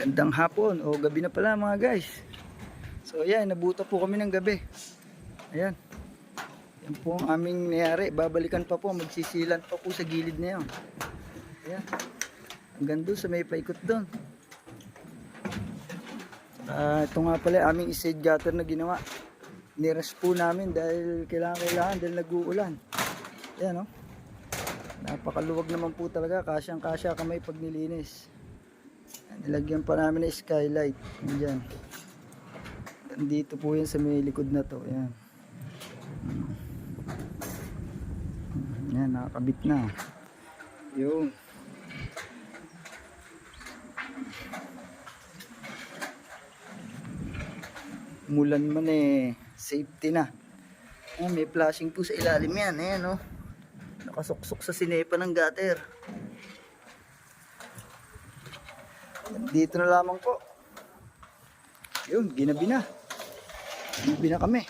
Gandang hapon o gabi na pala mga guys. So ayan, nabuta po kami ng gabi. Ayan. Yan po ang aming nangyari. Babalikan pa po, magsisilan pa po sa gilid na yun. Ayan. Hanggang doon sa may paikot doon. Ito nga pala aming shade gutter na ginawa. Niras po namin dahil kailangan dahil nag-uulan. Ayan o. Napakaluwag naman po talaga. Kasyang-kasya kamay pag nilinis. Nilagyan pa namin ng skylight. Diyan. Dito po yan sa may likod na to. Ayan. Yan, nakakabit na. Yung. Mulan man safety na. Ayan, may flashing po sa ilalim yan. Ayan, oh. Nakasuksok sa sinepa ng gutter. Dito na lamang po. Yun, ginabi na. Ginabi na kami.